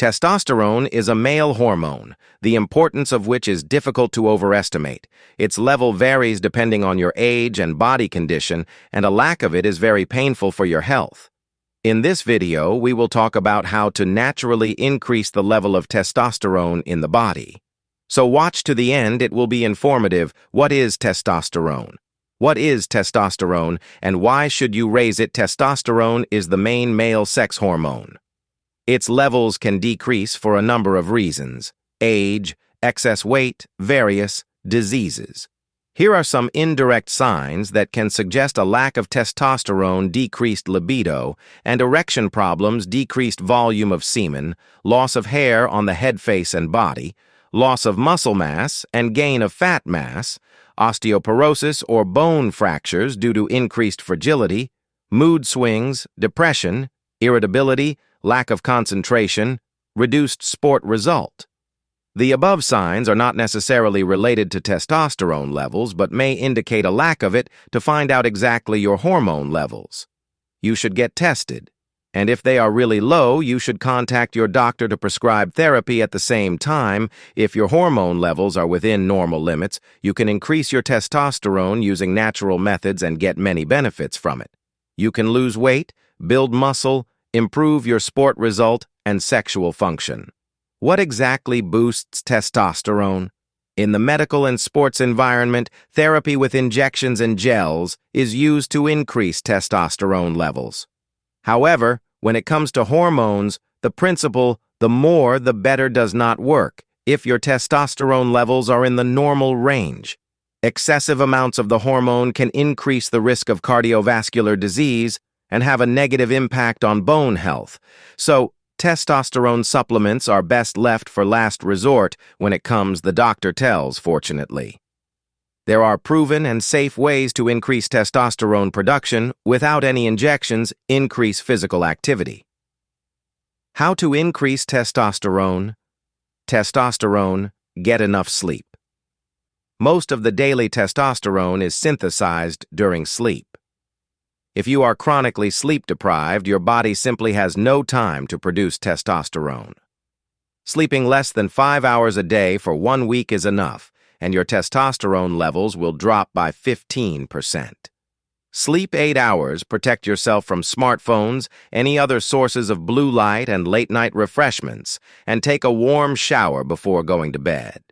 Testosterone is a male hormone, the importance of which is difficult to overestimate. Its level varies depending on your age and body condition, and a lack of it is very painful for your health. In this video, we will talk about how to naturally increase the level of testosterone in the body. So watch to the end, it will be informative. What is testosterone? What is testosterone, and why should you raise it? Testosterone is the main male sex hormone. Its levels can decrease for a number of reasons: age, excess weight, various diseases. Here are some indirect signs that can suggest a lack of testosterone: decreased libido, and erection problems, decreased volume of semen, loss of hair on the head, face, and body, loss of muscle mass and gain of fat mass, osteoporosis or bone fractures due to increased fragility, mood swings, depression, irritability, lack of concentration, reduced sport result. The above signs are not necessarily related to testosterone levels, but may indicate a lack of it. To find out exactly your hormone levels, you should get tested. And if they are really low, you should contact your doctor to prescribe therapy. At the same time, if your hormone levels are within normal limits, you can increase your testosterone using natural methods and get many benefits from it. You can lose weight, build muscle, improve your sport result, and sexual function. What exactly boosts testosterone? In the medical and sports environment, therapy with injections and gels is used to increase testosterone levels. However, when it comes to hormones, the principle, the more the better, does not work if your testosterone levels are in the normal range. Excessive amounts of the hormone can increase the risk of cardiovascular disease and have a negative impact on bone health. So, testosterone supplements are best left for last resort when it comes, the doctor tells, fortunately. There are proven and safe ways to increase testosterone production without any injections. Increase physical activity. How to increase testosterone? Testosterone, get enough sleep. Most of the daily testosterone is synthesized during sleep. If you are chronically sleep-deprived, your body simply has no time to produce testosterone. Sleeping less than 5 hours a day for 1 week is enough, and your testosterone levels will drop by 15%. Sleep 8 hours, protect yourself from smartphones, any other sources of blue light, and late-night refreshments, and take a warm shower before going to bed.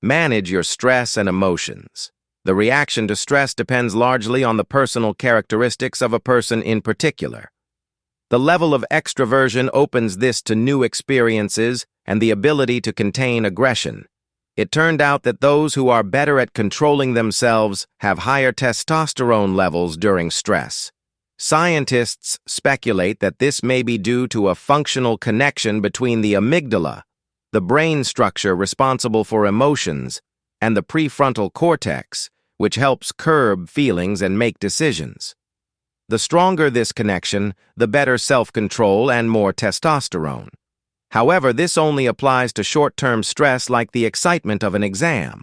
Manage your stress and emotions. The reaction to stress depends largely on the personal characteristics of a person in particular. The level of extroversion opens this to new experiences and the ability to contain aggression. It turned out that those who are better at controlling themselves have higher testosterone levels during stress. Scientists speculate that this may be due to a functional connection between the amygdala, the brain structure responsible for emotions, and the prefrontal cortex, which helps curb feelings and make decisions. The stronger this connection, the better self-control and more testosterone. However, this only applies to short-term stress like the excitement of an exam.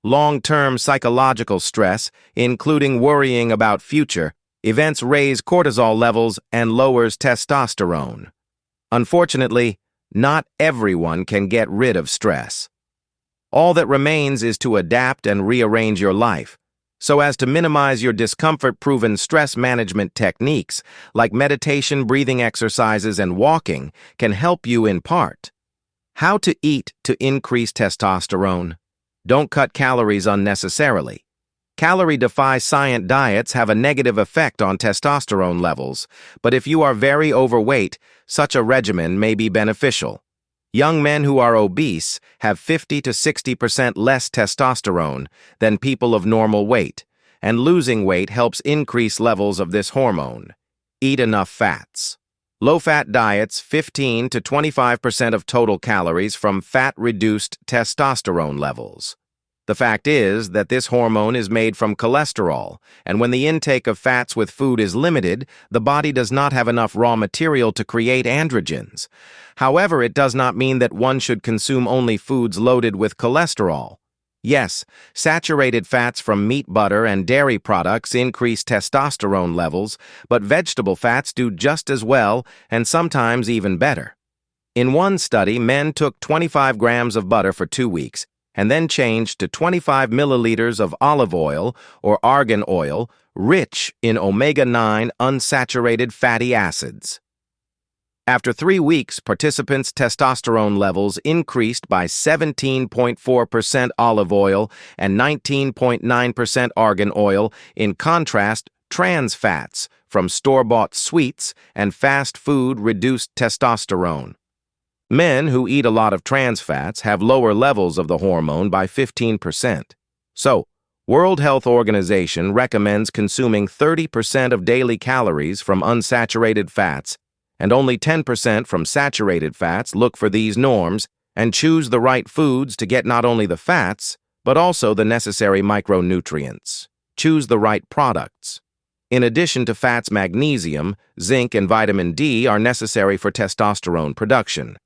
Long-term psychological stress, including worrying about future events, raise cortisol levels and lowers testosterone. Unfortunately, not everyone can get rid of stress. All that remains is to adapt and rearrange your life so as to minimize your discomfort. Proven stress management techniques like meditation, breathing exercises, and walking can help you in part. How to eat to increase testosterone? Don't cut calories unnecessarily. Calorie-defiant diets have a negative effect on testosterone levels, but if you are very overweight, such a regimen may be beneficial. Young men who are obese have 50 to 60% less testosterone than people of normal weight, and losing weight helps increase levels of this hormone. Eat enough fats. Low-fat diets, 15 to 25% of total calories from fat-reduced testosterone levels. The fact is that this hormone is made from cholesterol, and when the intake of fats with food is limited, the body does not have enough raw material to create androgens. However, it does not mean that one should consume only foods loaded with cholesterol. Yes, saturated fats from meat, butter, and dairy products increase testosterone levels, but vegetable fats do just as well and sometimes even better. In one study, men took 25 grams of butter for 2 weeks and then changed to 25 milliliters of olive oil or argan oil rich in omega-9 unsaturated fatty acids. After 3 weeks, participants' testosterone levels increased by 17.4% olive oil and 19.9% argan oil. In contrast, trans fats from store-bought sweets and fast food reduced testosterone. Men who eat a lot of trans fats have lower levels of the hormone by 15%. So, World Health Organization recommends consuming 30% of daily calories from unsaturated fats and only 10% from saturated fats. Look for these norms and choose the right foods to get not only the fats, but also the necessary micronutrients. Choose the right products. In addition to fats, magnesium, zinc, and vitamin D are necessary for testosterone production.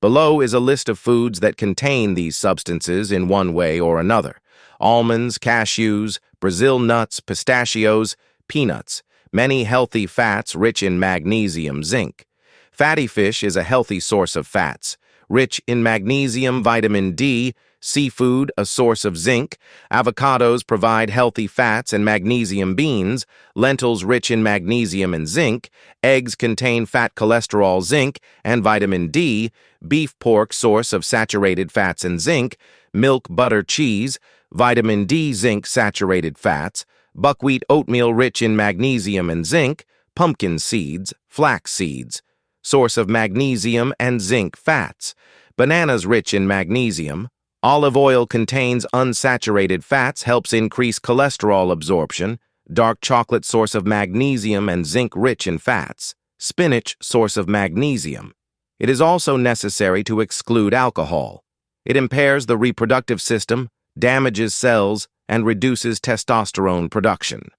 Below is a list of foods that contain these substances in one way or another: almonds, cashews, Brazil nuts, pistachios, peanuts. Many healthy fats rich in magnesium, zinc. Fatty fish is a healthy source of fats, rich in magnesium, vitamin D. Seafood, a source of zinc. Avocados provide healthy fats and magnesium. Beans, lentils rich in magnesium and zinc. Eggs contain fat, cholesterol, zinc, and vitamin D. Beef, pork, source of saturated fats and zinc. Milk, butter, cheese, vitamin D, zinc, saturated fats. Buckwheat, oatmeal rich in magnesium and zinc. Pumpkin seeds, flax seeds, source of magnesium and zinc fats. Bananas rich in magnesium. Olive oil contains unsaturated fats, helps increase cholesterol absorption. Dark chocolate, source of magnesium and zinc rich in fats. Spinach, source of magnesium. It is also necessary to exclude alcohol. It impairs the reproductive system, damages cells, and reduces testosterone production.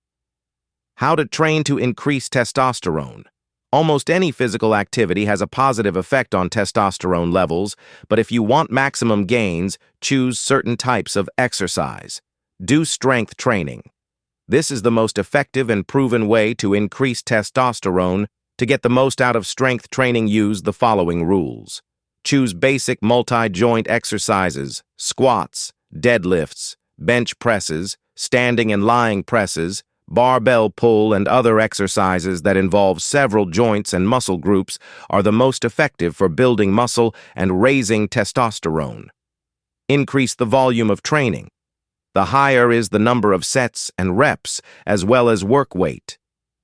How to train to increase testosterone. Almost any physical activity has a positive effect on testosterone levels, but if you want maximum gains, choose certain types of exercise. Do strength training. This is the most effective and proven way to increase testosterone. To get the most out of strength training, use the following rules. Choose basic multi-joint exercises: squats, deadlifts, bench presses, standing and lying presses, barbell pull, and other exercises that involve several joints and muscle groups are the most effective for building muscle and raising testosterone. Increase the volume of training. The higher is the number of sets and reps, as well as work weight,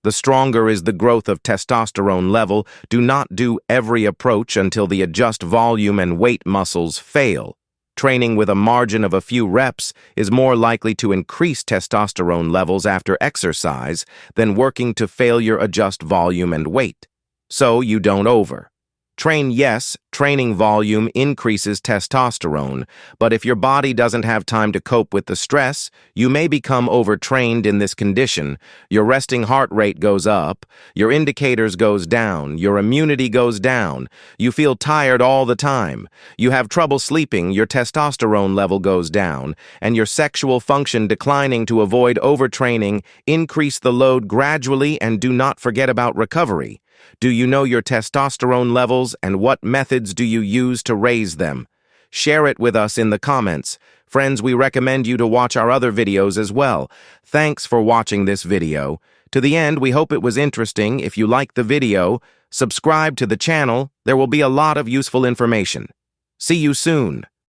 the stronger is the growth of testosterone level. Do not do every approach until the adjust volume and weight muscles fail. Training with a margin of a few reps is more likely to increase testosterone levels after exercise than working to failure adjust volume and weight. So you don't over. Train, yes, training volume increases testosterone, but if your body doesn't have time to cope with the stress, you may become overtrained in this condition. Your resting heart rate goes up, your indicators goes down, your immunity goes down, you feel tired all the time, you have trouble sleeping, your testosterone level goes down, and your sexual function declining. To avoid overtraining, increase the load gradually and do not forget about recovery. Do you know your testosterone levels and what methods do you use to raise them? Share it with us in the comments. Friends, we recommend you to watch our other videos as well. Thanks for watching this video. To the end, we hope it was interesting. If you like the video, subscribe to the channel. There will be a lot of useful information. See you soon.